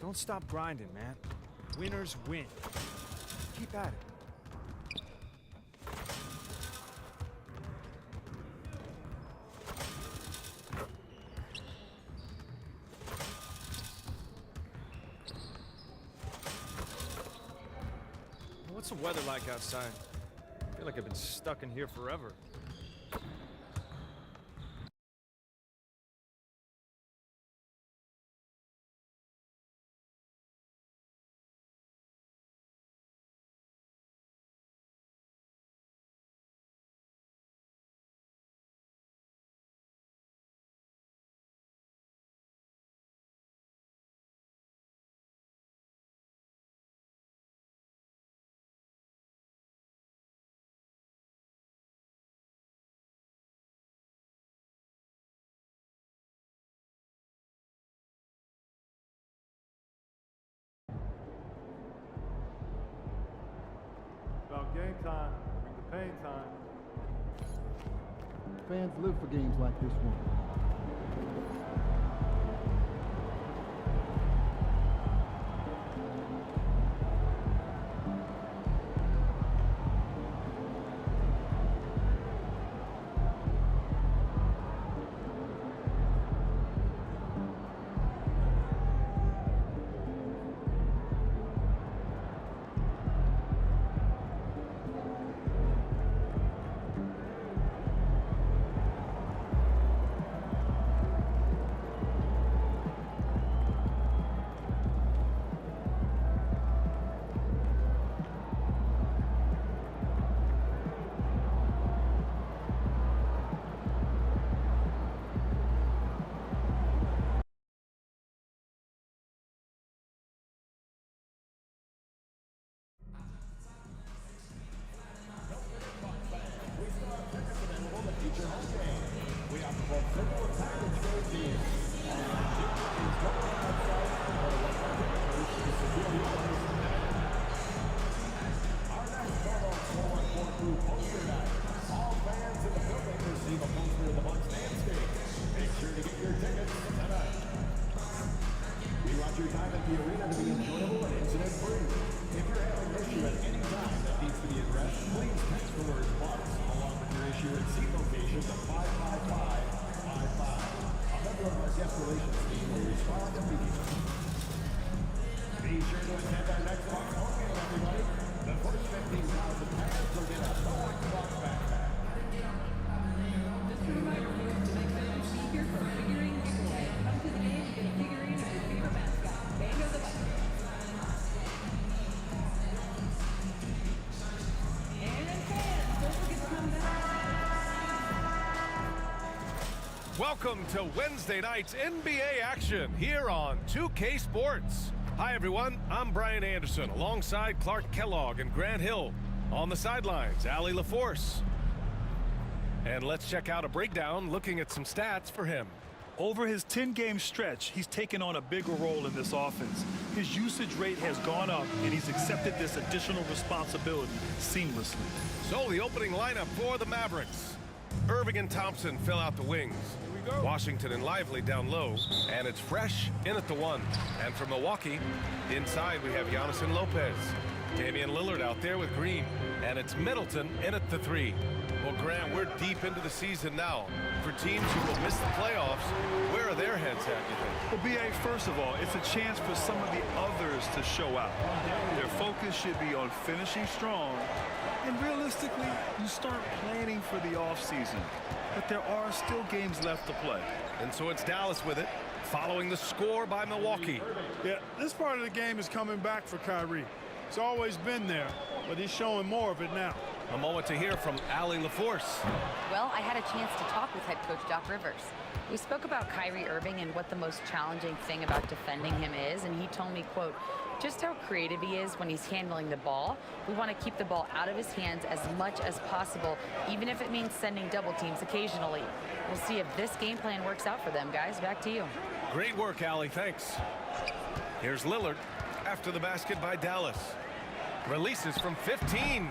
Don't stop grinding, man. Winners win. Keep at it. What's the weather like outside? I feel like I've been stuck in here forever. About game time, bring the pain time. Fans live for games like this one. Welcome to Wednesday night's NBA action here on 2K Sports. Hi everyone, I'm Brian Anderson alongside Clark Kellogg and Grant Hill. On the sidelines, Allie LaForce. And let's check out a breakdown looking at some stats for him. Over his 10-game stretch, he's taken on a bigger role in this offense. His usage rate has gone up, and he's accepted this additional responsibility seamlessly. So the opening lineup for the Mavericks. Irving and Thompson fill out the wings. Washington and Lively down low, and it's Fresh in at the 1. And from Milwaukee, inside we have Giannis and Lopez. Damian Lillard out there with Green, and it's Middleton in at the 3. Well, Grant, we're deep into the season now. For teams who will miss the playoffs, where are their heads at, you think? Well, B.A., first of all, it's a chance for some of the others to show out. Their focus should be on finishing strong, and realistically, you start planning for the offseason. But there are still games left to play. And so it's Dallas with it, following the score by Milwaukee. Yeah, this part of the game is coming back for Kyrie. It's always been there, but he's showing more of it now. A moment to hear from Allie LaForce. Well, I had a chance to talk with head coach Doc Rivers. We spoke about Kyrie Irving and what the most challenging thing about defending him is, and he told me, quote, just how creative he is when he's handling the ball. We want to keep the ball out of his hands as much as possible, even if it means sending double teams occasionally. We'll see if this game plan works out for them, guys. Back to you. Great work, Allie. Thanks. Here's Lillard after the basket by Dallas. Releases from 15.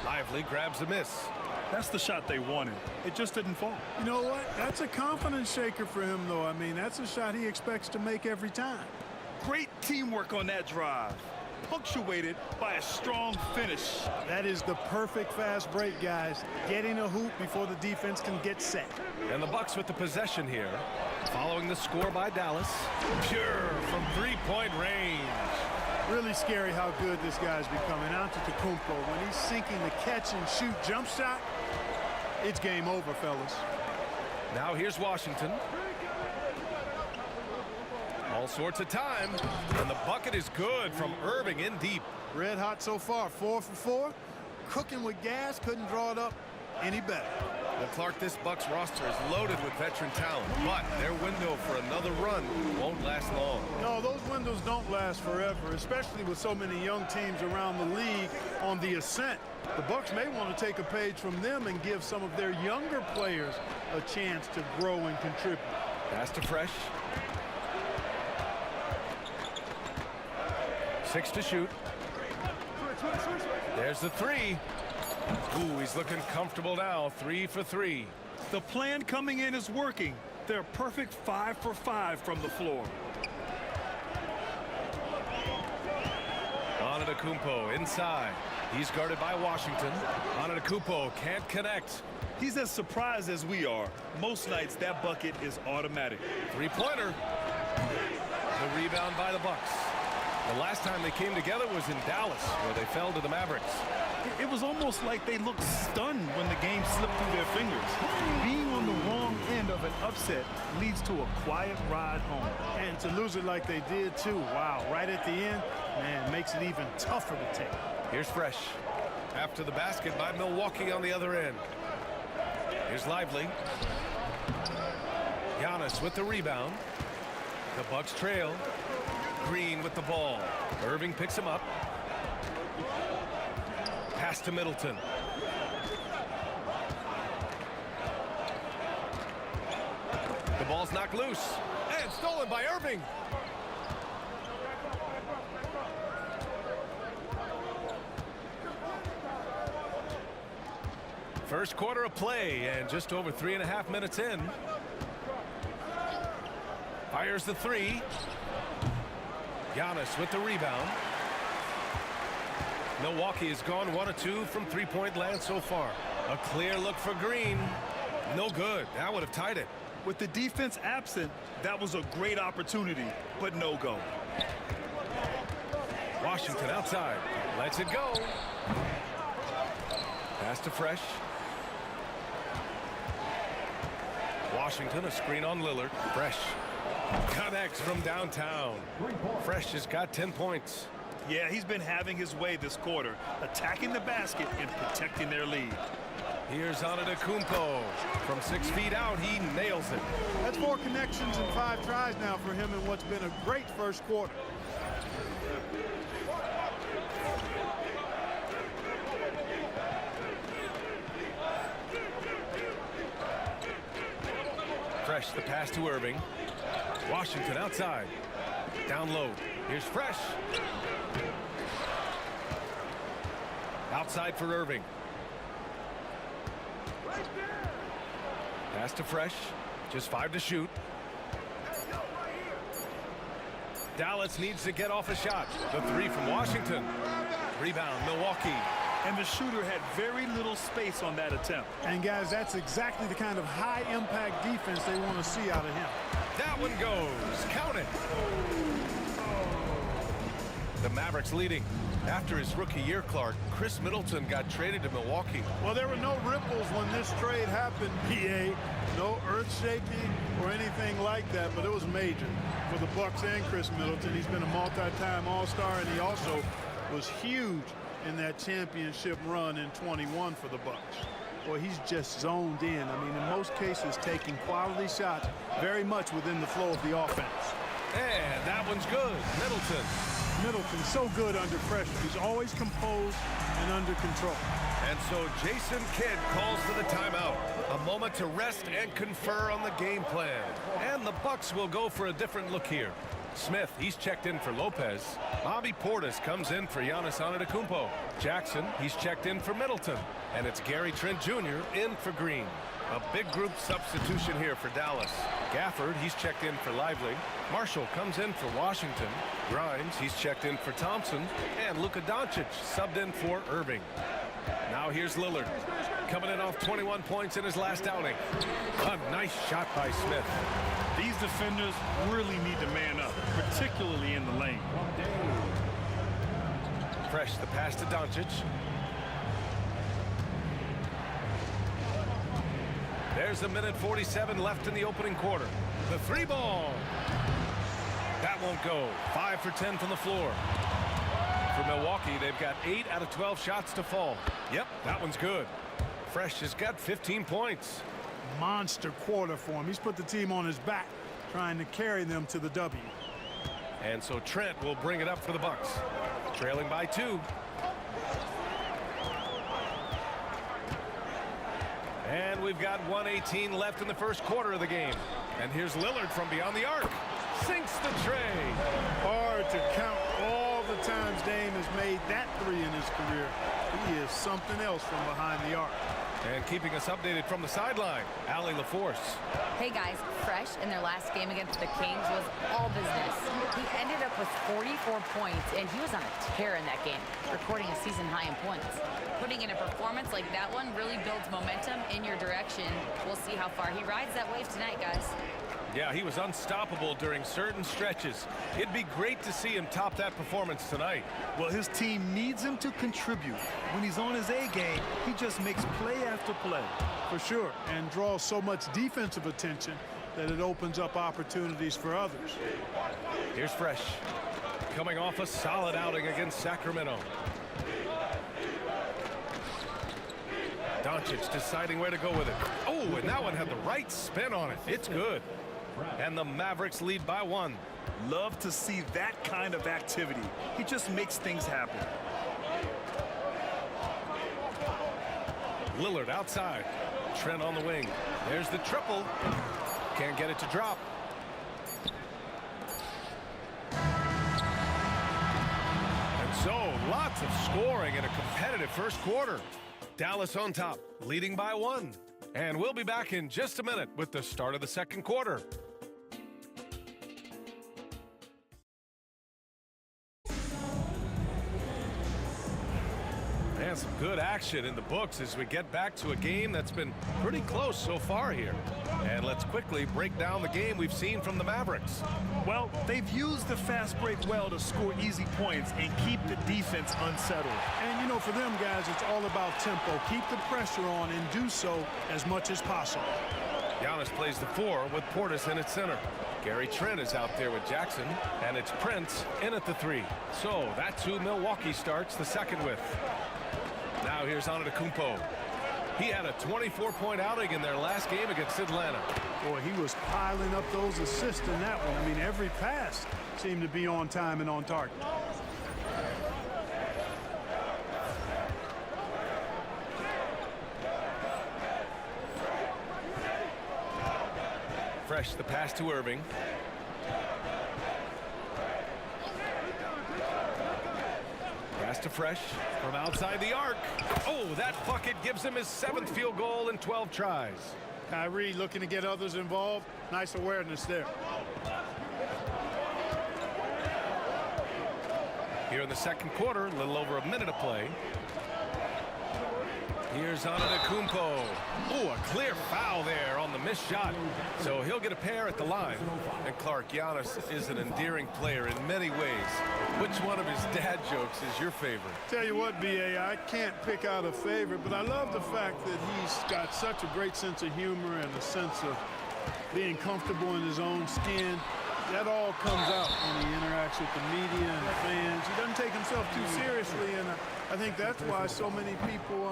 Lively grabs a miss. That's the shot they wanted. It just didn't fall. You know what? That's a confidence shaker for him, though. I mean, that's a shot he expects to make every time. Great teamwork on that drive, punctuated by a strong finish. That is the perfect fast break, guys. Getting a hoop before the defense can get set. And the Bucks with the possession here, following the score by Dallas. Pure from three-point range. Really scary how good this guy's becoming. Antetokounmpo, when he's sinking the catch-and-shoot jump shot, it's game over, fellas. Now here's Washington. All sorts of time, and the bucket is good from Irving in deep. Red hot so far, 4 for 4. Cooking with gas, couldn't draw it up any better. Well, Clark, this Bucks roster is loaded with veteran talent, but their window for another run won't last long. No, those windows don't last forever, especially with so many young teams around the league on the ascent. The Bucks may want to take a page from them and give some of their younger players a chance to grow and contribute. Pass to Fresh. 6 to shoot. There's the three. Ooh, he's looking comfortable now. 3 for 3. The plan coming in is working. They're a perfect 5 for 5 from the floor. Antetokounmpo inside. He's guarded by Washington. Antetokounmpo can't connect. He's as surprised as we are. Most nights that bucket is automatic. Three-pointer. The rebound by the Bucks. The last time they came together was in Dallas, where they fell to the Mavericks. It was almost like they looked stunned when the game slipped through their fingers. Being on the wrong end of an upset leads to a quiet ride home. And to lose it like they did, too. Wow, right at the end, man, makes it even tougher to take. Here's Fresh. After the basket by Milwaukee on the other end. Here's Lively. Giannis with the rebound. The Bucks trail. Green with the ball. Irving picks him up. Pass to Middleton. The ball's knocked loose. And stolen by Irving. First quarter of play and just over 3.5 minutes in. Fires the three. Giannis with the rebound. Milwaukee has gone 1 of 2 from three-point land so far. A clear look for Green. No good. That would have tied it. With the defense absent, that was a great opportunity, but no go. Washington outside. Lets it go. Pass to Fresh. Washington, a screen on Lillard. Fresh connects from downtown. Fresh has got 10 points. Yeah, he's been having his way this quarter, attacking the basket and protecting their lead. Here's Antetokounmpo. From 6 feet out, he nails it. That's 4 connections and 5 tries now for him in what's been a great first quarter. Fresh, the pass to Irving. Washington outside. Down low. Here's Fresh. Outside for Irving. Pass to Fresh. Just 5 to shoot. Dallas needs to get off a shot. The three from Washington. Rebound, Milwaukee. And the shooter had very little space on that attempt. And guys, that's exactly the kind of high-impact defense they want to see out of him. That one goes. Count it. The Mavericks leading. After his rookie year, Clark, Chris Middleton got traded to Milwaukee. Well, there were no ripples when this trade happened, PA. No earth-shaking or anything like that, but it was major for the Bucks and Chris Middleton. He's been a multi-time All-Star, and he also was huge in that championship run in 21 for the Bucks. Boy, he's just zoned in. I mean, in most cases, taking quality shots very much within the flow of the offense. And that one's good. Middleton so good under pressure. He's always composed and under control. And so Jason Kidd calls for the timeout. A moment to rest and confer on the game plan. And the Bucks will go for a different look here. Smith, he's checked in for Lopez. Bobby Portis comes in for Giannis Antetokounmpo. Jackson, he's checked in for Middleton. And it's Gary Trent Jr. in for Green. A big group substitution here for Dallas. Gafford, he's checked in for Lively. Marshall comes in for Washington. Grimes, he's checked in for Thompson. And Luka Doncic subbed in for Irving. Now here's Lillard, coming in off 21 points in his last outing. A nice shot by Smith. These defenders really need to man up, particularly in the lane. Fresh the pass to Doncic. There's a minute 47 left in the opening quarter. The three ball. That won't go. 5 for 10 from the floor. For Milwaukee, they've got 8 out of 12 shots to fall. Yep, that one's good. Fresh has got 15 points. Monster quarter for him. He's put the team on his back, trying to carry them to the W. And so Trent will bring it up for the Bucks. Trailing by 2. And we've got 1:18 left in the first quarter of the game. And here's Lillard from beyond the arc. Sinks the tray. Hard to count all the times Dame has made that three in his career. He is something else from behind the arc. And keeping us updated from the sideline, Allie LaForce. Hey guys, Fresh in their last game against the Kings was all business. He ended up with 44 points, and he was on a tear in that game, recording a season high in points. Putting in a performance like that one really builds momentum in your direction. We'll see how far he rides that wave tonight, guys. Yeah, he was unstoppable during certain stretches. It'd be great to see him top that performance tonight. Well, his team needs him to contribute. When he's on his A game, he just makes play after play. For sure, and draws so much defensive attention that it opens up opportunities for others. Here's Fresh, coming off a solid outing against Sacramento. Doncic deciding where to go with it. Oh, and that one had the right spin on it. It's good. And the Mavericks lead by 1. Love to see that kind of activity. He just makes things happen. Lillard outside. Trent on the wing. There's the triple. Can't get it to drop. And so, lots of scoring in a competitive first quarter. Dallas on top, leading by 1. And we'll be back in just a minute with the start of the second quarter. And some good action in the books as we get back to a game that's been pretty close so far here. And let's quickly break down the game we've seen from the Mavericks. Well, they've used the fast break well to score easy points and keep the defense unsettled. And, you know, for them guys, it's all about tempo. Keep the pressure on and do so as much as possible. Giannis plays the 4 with Portis in at center. Gary Trent is out there with Jackson, and it's Prince in at the 3. So that's who Milwaukee starts the second with. Now here's Antetokounmpo. He had a 24-point outing in their last game against Atlanta. Boy, he was piling up those assists in that one. I mean, every pass seemed to be on time and on target. Fresh the pass to Irving. Pass to Fresh from outside the arc. Oh, that bucket gives him his 7th field goal in 12 tries. Kyrie looking to get others involved. Nice awareness there. Here in the second quarter, a little over a minute of play. Here's Antetokounmpo. Oh, a clear foul there on the missed shot. So he'll get a pair at the line. And Clark, Giannis is an endearing player in many ways. Which one of his dad jokes is your favorite? Tell you what, B.A., I can't pick out a favorite, but I love the fact that he's got such a great sense of humor and a sense of being comfortable in his own skin. That all comes out when he interacts with the media and the fans. He doesn't take himself too seriously, and I think that's why so many people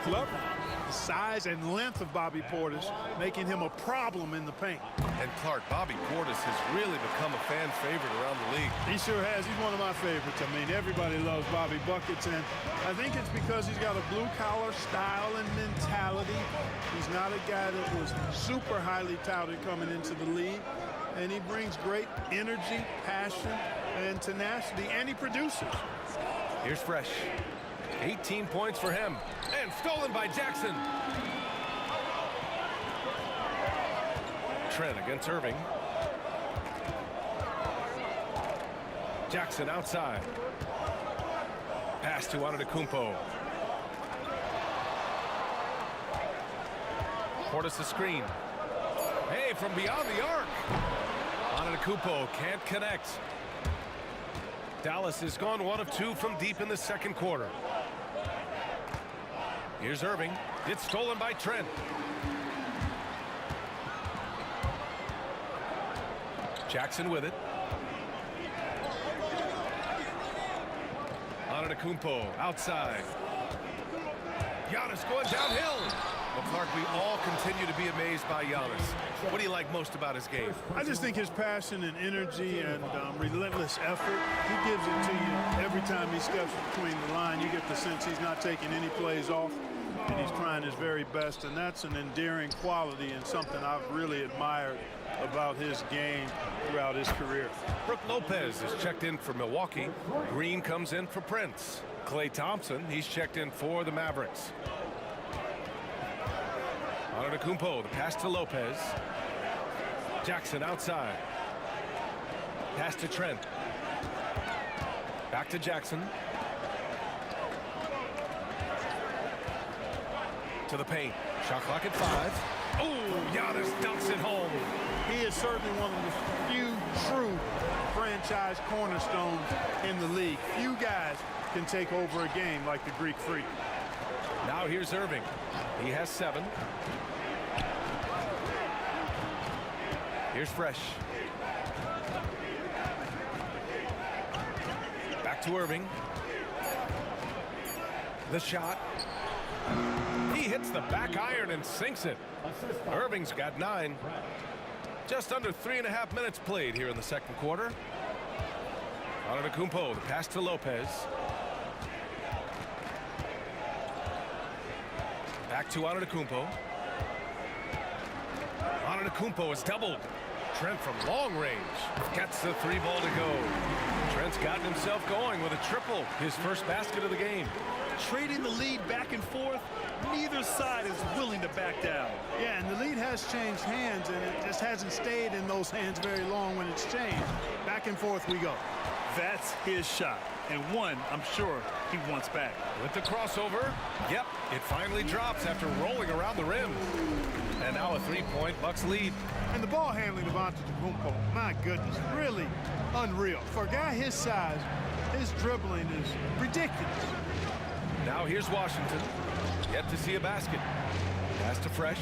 love him. The size and length of Bobby Portis making him a problem in the paint. And Clark, Bobby Portis has really become a fan favorite around the league. He sure has. He's one of my favorites. I mean, everybody loves Bobby Buckets, and I think it's because he's got a blue-collar style and mentality. He's not a guy that was super highly touted coming into the league. and he brings great energy, passion, and tenacity, and he produces. Here's Fresh. 18 points for him. And stolen by Jackson. Trent against Irving. Jackson outside. Pass to Antetokounmpo. Portis a screen. Hey, from beyond the arc. Antetokounmpo can't connect. Dallas has gone 1 of 2 from deep in the second quarter. Here's Irving. It's stolen by Trent. Jackson with it. Antetokounmpo outside. Giannis going downhill. Well, Clark, we all continue to be amazed by Giannis. What do you like most about his game? I just think his passion and energy and relentless effort, he gives it to you every time he steps between the line. You get the sense he's not taking any plays off, and he's trying his very best, and that's an endearing quality and something I've really admired about his game throughout his career. Brook Lopez is checked in for Milwaukee. Green comes in for Prince. Klay Thompson, he's checked in for the Mavericks. Antetokounmpo, the pass to Lopez. Jackson outside. Pass to Trent. Back to Jackson. To the paint. Shot clock at 5. Oh, Giannis dunks it home. He is certainly one of the few true franchise cornerstones in the league. Few guys can take over a game like the Greek Freak. Now here's Irving. He has 7. Here's Fresh. Back to Irving. The shot. He hits the back iron and sinks it. Irving's got 9. Just under 3.5 minutes played here in the second quarter. Antetokounmpo, the pass to Lopez. Back to Antetokounmpo. Antetokounmpo is doubled. Trent from long range gets the 3 ball to go. Trent's gotten himself going with a triple, his first basket of the game. Trading the lead back and forth, neither side is willing to back down. Yeah, and the lead has changed hands, and it just hasn't stayed in those hands very long when it's changed. Back and forth we go. That's his shot, and one I'm sure he wants back. With the crossover, yep, it finally drops after rolling around the rim. And now a 3-point Bucks lead. And the ball handling of Antetokounmpo, my goodness, really unreal. For a guy his size, his dribbling is ridiculous. Now here's Washington. Yet to see a basket. Pass to Fresh.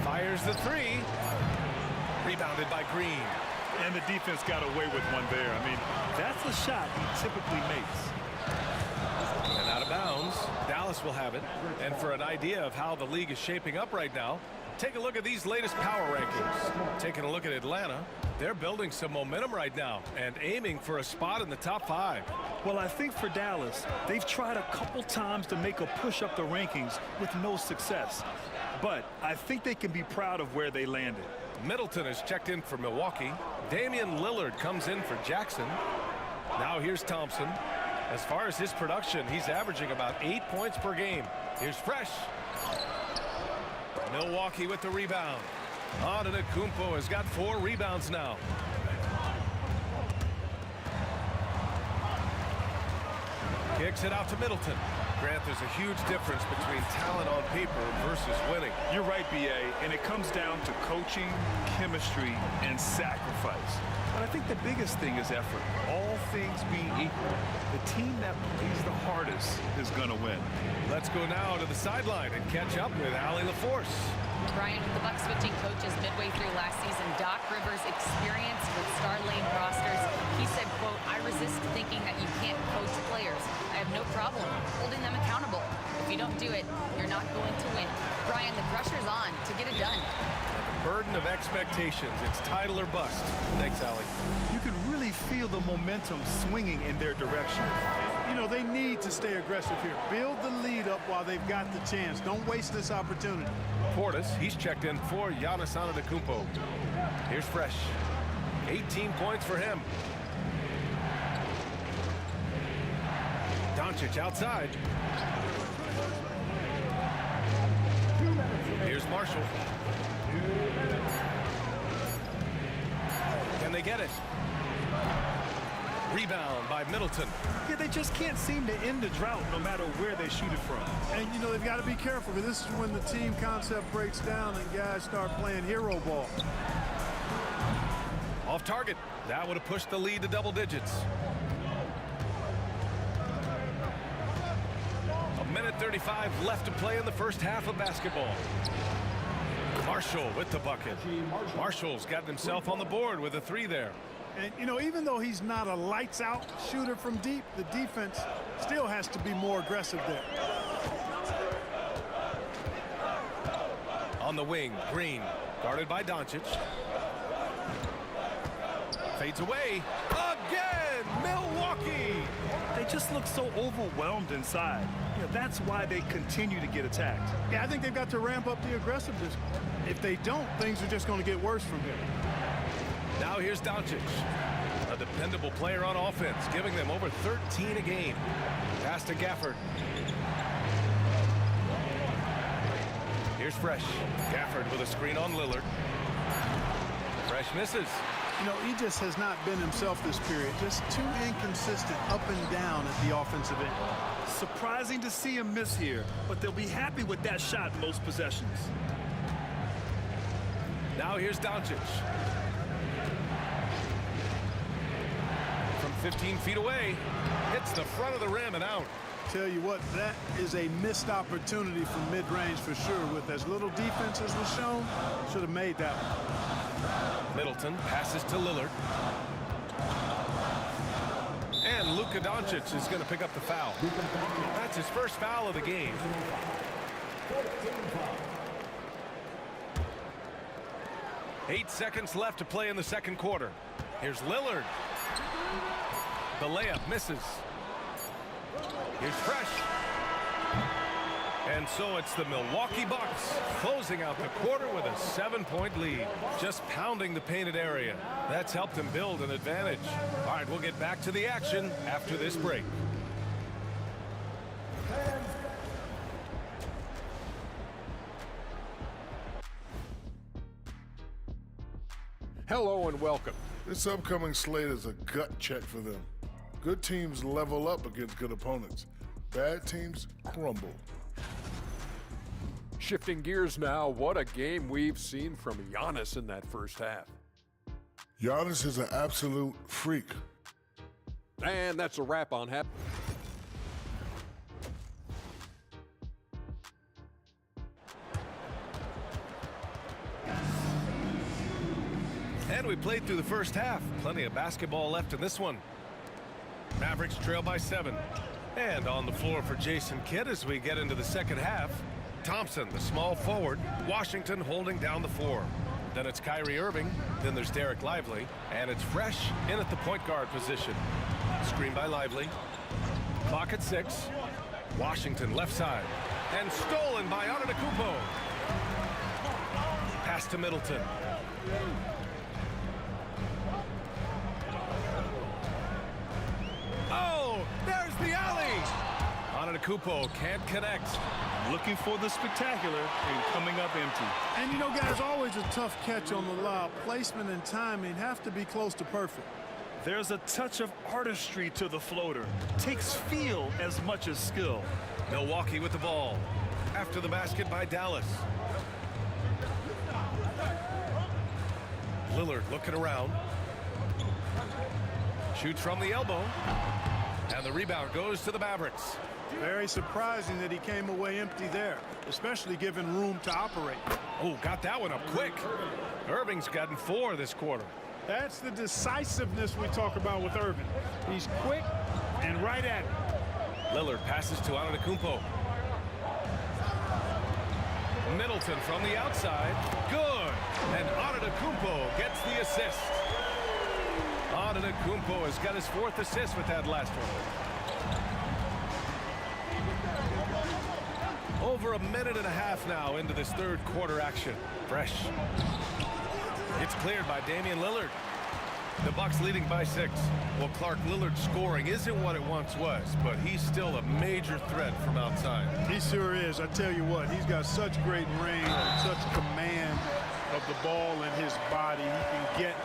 Fires the 3. Rebounded by Green. And the defense got away with one there. I mean, that's the shot he typically makes. And out of bounds. Dallas will have it. And for an idea of how the league is shaping up right now, take a look at these latest power rankings. Taking a look at Atlanta, they're building some momentum right now and aiming for a spot in the top 5. Well, I think for Dallas, they've tried a couple times to make a push up the rankings with no success. But I think they can be proud of where they landed. Middleton is checked in for Milwaukee. Damian Lillard comes in for Jackson. Now here's Thompson. As far as his production, he's averaging about 8 points per game. Here's Fresh. Milwaukee with the rebound. Antetokounmpo has got 4 rebounds now. Kicks it out to Middleton. Grant, there's a huge difference between talent on paper versus winning. You're right, B.A., and it comes down to coaching, chemistry, and sacrifice. But I think the biggest thing is effort. All things being equal, the team that plays the hardest is going to win. Let's go now to the sideline and catch up with Allie LaForce. Brian, with the Bucks switching coaches midway through last season, Doc Rivers' experience with Star Lane rosters, he said, quote, "I resist thinking that you can't coach players. I have no problem holding them accountable. If you don't do it, you're not going to win." Brian, the pressure's on to get it done. Burden of expectations. It's title or bust. Thanks, Allie. You can really feel the momentum swinging in their direction. you know, they need to stay aggressive here. Build the lead up while they've got the chance. Don't waste this opportunity. Portis, he's checked in for Giannis Antetokounmpo. Here's Fresh. 18 points for him. Doncic outside. Here's Marshall. Can they get it? Rebound by Middleton. Yeah, they just can't seem to end the drought no matter where they shoot it from. And, you know, they've got to be careful because this is when the team concept breaks down and guys start playing hero ball. Off target. That would have pushed the lead to double digits. A minute 35 left to play in the first half of basketball. Marshall with the bucket. Marshall's gotten himself on the board with a 3 there. And, you know, even though he's not a lights-out shooter from deep, the defense still has to be more aggressive there. On the wing, Green, guarded by Doncic. Fades away. Again, Milwaukee! They just look so overwhelmed inside. You know, that's why they continue to get attacked. Yeah, I think they've got to ramp up the aggressiveness. If they don't, things are just going to get worse from here. Now here's Doncic, a dependable player on offense, giving them over 13 a game. Pass to Gafford. Here's Fresh. Gafford with a screen on Lillard. Fresh misses. You know, he just has not been himself this period. Just too inconsistent up and down at the offensive end. Surprising to see him miss here, but they'll be happy with that shot most possessions. Now here's Doncic. From 15 feet away, hits the front of the rim and out. Tell you what, that is a missed opportunity from mid-range for sure. With as little defense as was shown, should have made that one. Middleton passes to Lillard. And Luka Doncic is going to pick up the foul. That's his first foul of the game. Eight seconds left to play in the second quarter. Here's Lillard. The layup misses. Here's Fresh. And so it's the Milwaukee Bucks closing out the quarter with a 7-point lead. Just pounding the painted area. That's helped them build an advantage. All right, we'll get back to the action after this break. Hello and welcome. This upcoming slate is a gut check for them. Good teams level up against good opponents. Bad teams crumble. Shifting gears now, what a game we've seen from Giannis in that first half. Giannis is an absolute freak. And that's a wrap on half. And we played through the first half. Plenty of basketball left in this one. Mavericks trail by 7. And on the floor for Jason Kidd as we get into the second half. Thompson, the small forward. Washington holding down the 4. Then it's Kyrie Irving. Then there's Derek Lively. And it's Fresh in at the point guard position. Screen by Lively. Clock at 6. Washington left side. And stolen by Antetokounmpo. Pass to Middleton. Oh, there's the alley. Antetokounmpo can't connect. Looking for the spectacular and coming up empty. And, you know, guys, always a tough catch on the lob. Placement and timing have to be close to perfect. There's a touch of artistry to the floater. Takes feel as much as skill. Milwaukee with the ball. After the basket by Dallas. Lillard looking around. Shoots from the elbow. And the rebound goes to the Mavericks. Very surprising that he came away empty there, especially given room to operate. Oh, got that one up quick. Irving's gotten 4 this quarter. That's the decisiveness we talk about with Irving. He's quick and right at it. Lillard passes to Antetokounmpo. Middleton from the outside. Good. And Antetokounmpo gets the assist. Antetokounmpo has got his 4th assist with that last one. Over a minute and a half now into this third quarter action. Fresh. It's cleared by Damian Lillard. The Bucks leading by 6. Well, Clark, Lillard's scoring isn't what it once was, but he's still a major threat from outside. He sure is. I tell you what, he's got such great range and such command of the ball in his body. He can get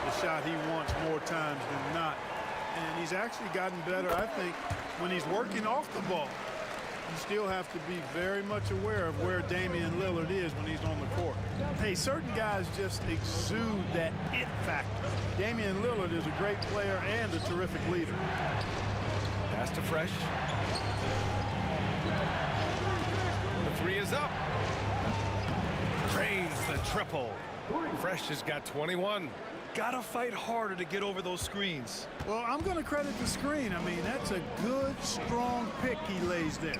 the shot he wants more times than not. And he's actually gotten better, I think, when he's working off the ball. You still have to be very much aware of where Damian Lillard is when he's on the court. Hey, certain guys just exude that it factor. Damian Lillard is a great player and a terrific leader. Pass to Fresh. The 3 is up. Drains the triple. Fresh has got 21. Gotta fight harder to get over those screens. Well, I'm going to credit the screen. I mean, that's a good, strong pick he lays there.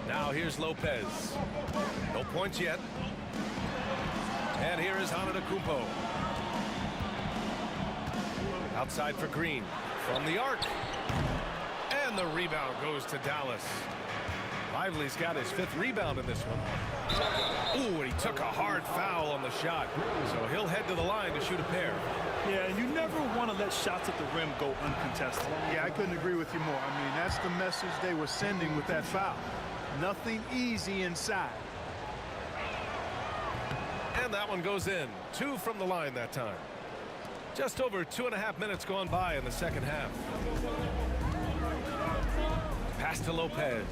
Now here's Lopez. No points yet. And here is Antetokounmpo. Outside for Green. From the arc. And the rebound goes to Dallas. Lively's got his 5th rebound in this one. Ooh, and he took a hard foul on the shot. So he'll head to the line to shoot a pair. Yeah, you never want to let shots at the rim go uncontested. Yeah, I couldn't agree with you more. I mean, that's the message they were sending with that foul. Nothing easy inside. And that one goes in. 2 from the line that time. Just over 2.5 minutes gone by in the second half. Pass to Lopez.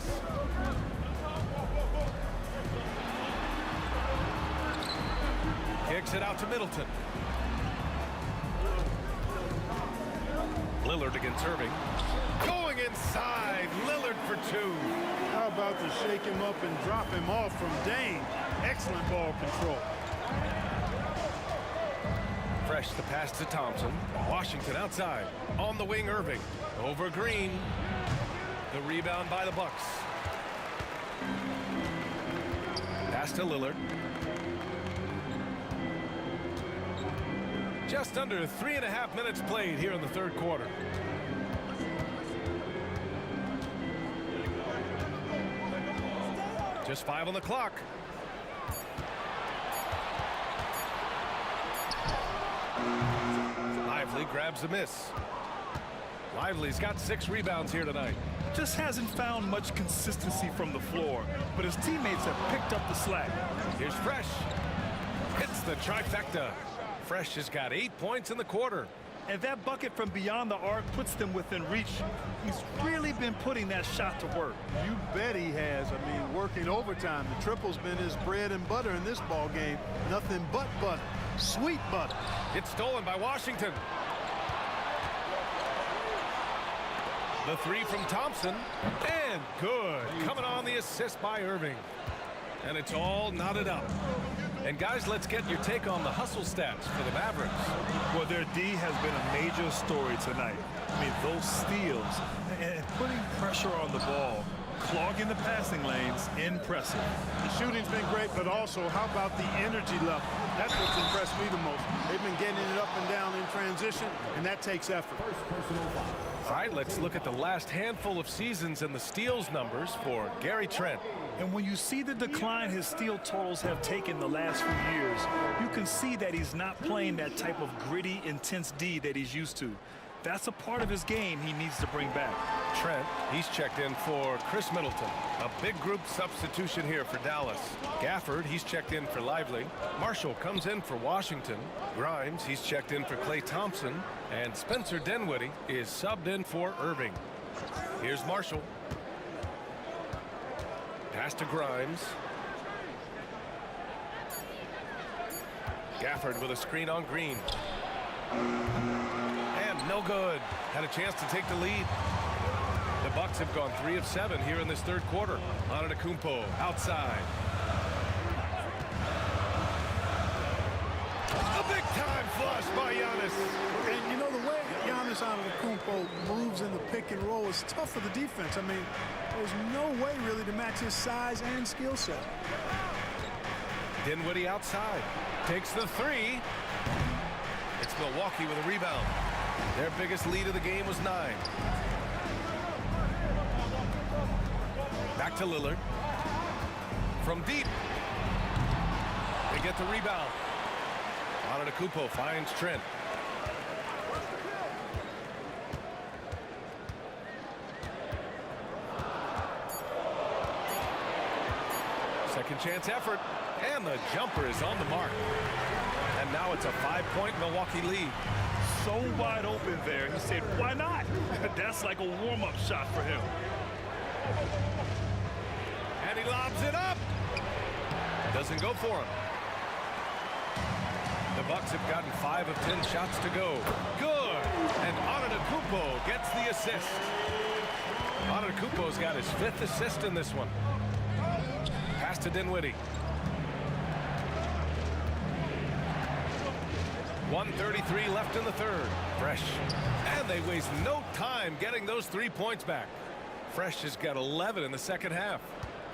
Kicks it out to Middleton. Lillard against Irving. Going inside. Lillard for 2. How about to shake him up and drop him off from Dame? Excellent ball control. Fresh the pass to Thompson. Washington outside. On the wing, Irving. Over Green. The rebound by the Bucks. Pass to Lillard. Just under 3.5 minutes played here in the third quarter. Just 5 on the clock. Lively grabs a miss. Lively's got 6 rebounds here tonight. Just hasn't found much consistency from the floor, but his teammates have picked up the slack. Here's Fresh. Hits the trifecta. Fresh has got 8 points in the quarter. And that bucket from beyond the arc puts them within reach. He's really been putting that shot to work. You bet he has. I mean, working overtime. The triple's been his bread and butter in this ball game. Nothing but butter. Sweet butter. It's stolen by Washington. The 3 from Thompson. And good. Coming on the assist by Irving. And it's all knotted up. And guys, let's get your take on the hustle stats for the Mavericks. Well, their D has been a major story tonight. I mean, those steals and putting pressure on the ball, clogging the passing lanes, impressive. The shooting's been great, but also how about the energy level? That's what's impressed me the most. They've been getting it up and down in transition, and that takes effort. All right, let's look at the last handful of seasons and the steals numbers for Gary Trent. And when you see the decline his steal totals have taken the last few years, you can see that he's not playing that type of gritty, intense D that he's used to. That's a part of his game he needs to bring back. Trent, he's checked in for Chris Middleton. A big group substitution here for Dallas. Gafford, he's checked in for Lively. Marshall comes in for Washington. Grimes, he's checked in for Klay Thompson. And Spencer Dinwiddie is subbed in for Irving. Here's Marshall. Pass to Grimes. Gafford with a screen on Green. And no good. Had a chance to take the lead. The Bucks have gone 3 of 7 here in this third quarter. Antetokounmpo outside. A big-time flush by Giannis. And you know, the way Giannis Antetokounmpo moves in the pick and roll is tough for the defense. I mean, there's no way really to match his size and skill set. Dinwiddie outside. Takes the 3. It's Milwaukee with a rebound. Their biggest lead of the game was 9. Back to Lillard. from deep. They get the rebound. Antetokounmpo finds Trent. Second chance effort, and the jumper is on the mark. And now it's a 5-point Milwaukee lead. So wide open there. He said, why not? That's like a warm-up shot for him. And he lobs it up. Doesn't go for him. The Bucks have gotten 5 of 10 shots to go. Good. And Antetokounmpo gets the assist. Antetokounmpo's got his 5th assist in this one. Pass to Dinwiddie. 1:33 left in the third. Fresh. And they waste no time getting those 3 points back. Fresh has got 11 in the second half.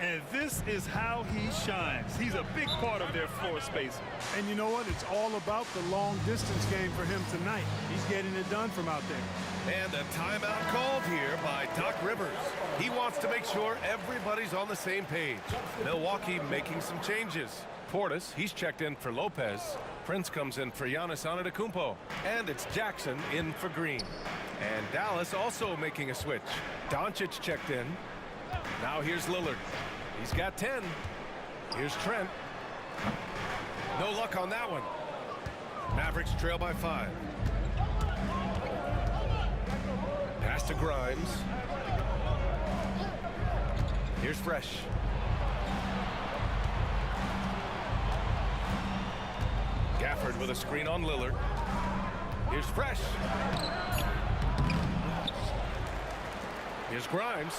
And this is how he shines. He's a big part of their floor space. And you know what? It's all about the long distance game for him tonight. He's getting it done from out there. And a timeout called here by Doc Rivers. He wants to make sure everybody's on the same page. Milwaukee making some changes. Portis, he's checked in for Lopez. Prince comes in for Giannis Antetokounmpo. And it's Jackson in for Green. And Dallas also making a switch. Doncic checked in. Now here's Lillard. He's got 10. Here's Trent. No luck on that one. Mavericks trail by 5. Pass to Grimes. Here's Fresh. Gafford with a screen on Lillard. Here's Fresh. Here's Grimes.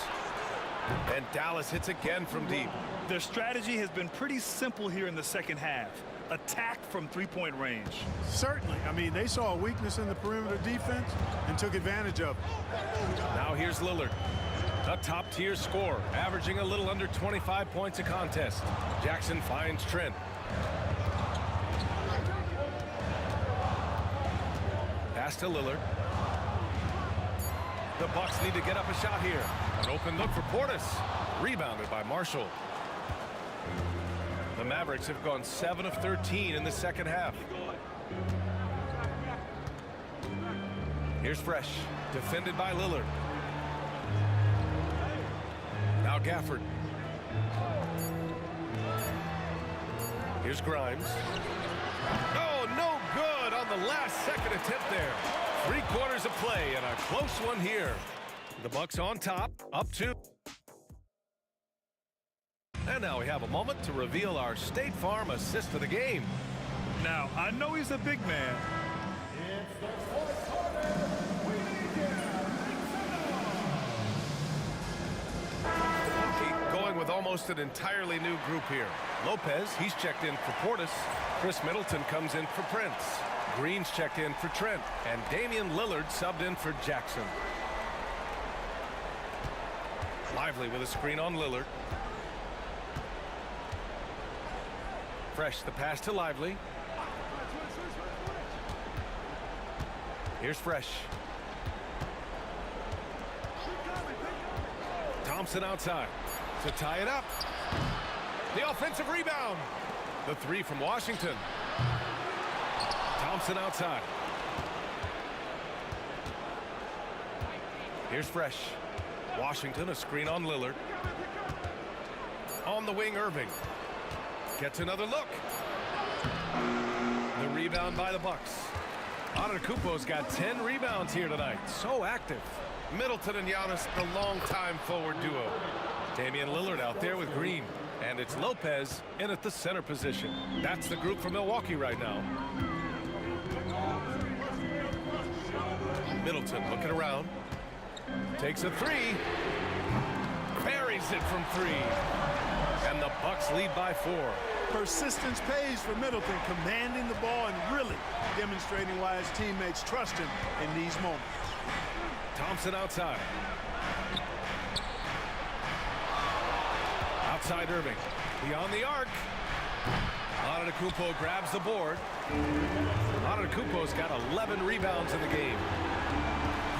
And Dallas hits again from deep. Their strategy has been pretty simple here in the second half. Attack from three-point range. Certainly. I mean, they saw a weakness in the perimeter defense and took advantage of it. Now here's Lillard. A top-tier scorer, averaging a little under 25 points a contest. Jackson finds Trent. Pass to Lillard. The Bucks need to get up a shot here. An open look for Portis. Rebounded by Marshall. The Mavericks have gone 7 of 13 in the second half. Here's Fresh. Defended by Lillard. Now Gafford. Here's Grimes. Oh, no good on the last second attempt there. 3/4 of play and a close one here. The Bucks on top, up 2. And now we have a moment to reveal our State Farm assist of the game. Now, I know he's a big man. Going with almost an entirely new group here. Lopez, he's checked in for Portis. Chris Middleton comes in for Prince. Green's checked in for Trent. And Damian Lillard subbed in for Jackson. Lively with a screen on Lillard. Fresh, the pass to Lively. Here's Fresh. Thompson outside to tie it up. The offensive rebound. The 3 from Washington. Thompson outside. Here's Fresh. Washington, a screen on Lillard. On the wing, Irving. Gets another look. The rebound by the Bucks. Antetokounmpo's got 10 rebounds here tonight. So active. Middleton and Giannis, the longtime forward duo. Damian Lillard out there with Green. And it's Lopez in at the center position. That's the group for Milwaukee right now. Middleton looking around. Takes a 3. Buries it from 3. And the Bucks lead by 4. Persistence pays for Middleton, commanding the ball and really demonstrating why his teammates trust him in these moments. Thompson outside. Outside Irving. Beyond the arc. Antetokounmpo grabs the board. Antetokounmpo's got 11 rebounds in the game.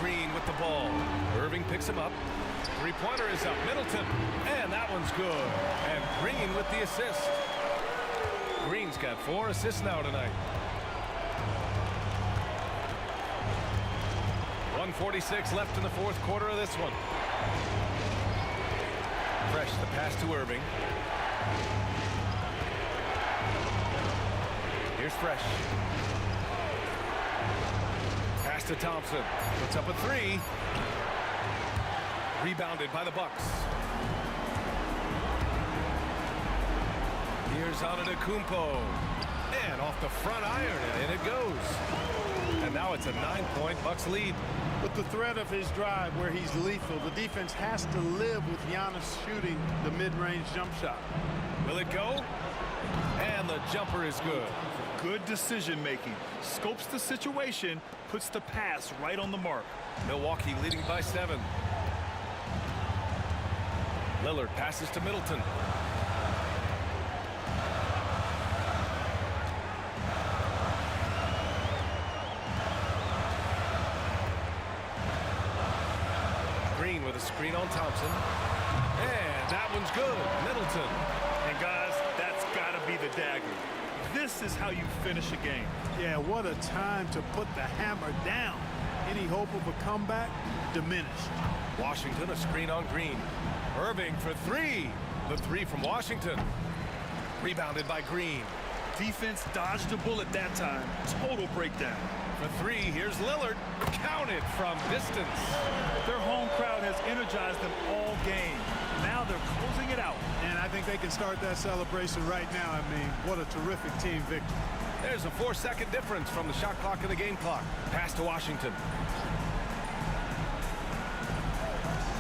Green with the ball. Irving picks him up. Three-pointer is up. Middleton. And that one's good. And Green with the assist. Green's got 4 assists now tonight. 1:46 left in the fourth quarter of this one. Fresh the pass to Irving. Here's Fresh. Pass to Thompson. Puts up a 3. Rebounded by the Bucks. Here's Antetokounmpo. And off the front iron, and it goes. And now it's a 9-point Bucks lead. With the threat of his drive where he's lethal, the defense has to live with Giannis shooting the mid-range jump shot. Will it go? And the jumper is good. Good decision making. Scopes the situation, puts the pass right on the mark. Milwaukee leading by 7. Lillard passes to Middleton. Green with a screen on Thompson. And that one's good. Middleton. And guys, that's got to be the dagger. This is how you finish a game. Yeah, what a time to put the hammer down. Any hope of a comeback diminished. Washington a screen on Green. Irving for 3. The 3 from Washington. Rebounded by Green. Defense dodged a bullet that time. Total breakdown. For 3, here's Lillard. Counted from distance. Their home crowd has energized them all game. Now they're closing it out. And I think they can start that celebration right now. I mean, what a terrific team victory. There's a 4-second difference from the shot clock and the game clock. Pass to Washington.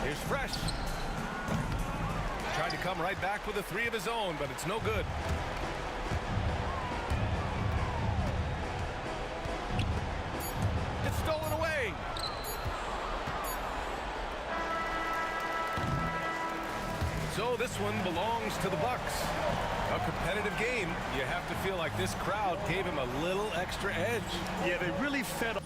Here's Fresh. Tried to come right back with a 3 of his own, but it's no good. It's stolen away. So this one belongs to the Bucks. A competitive game. You have to feel like this crowd gave him a little extra edge. Yeah, they really fed up.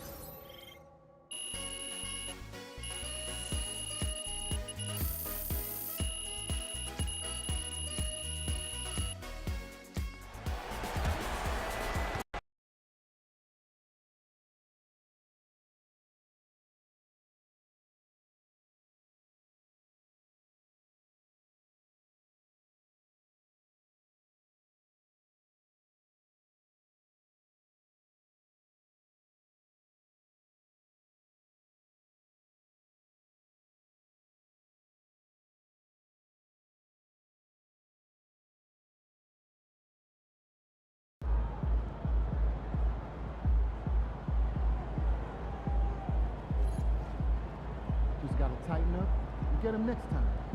Just got to tighten up and get him next time.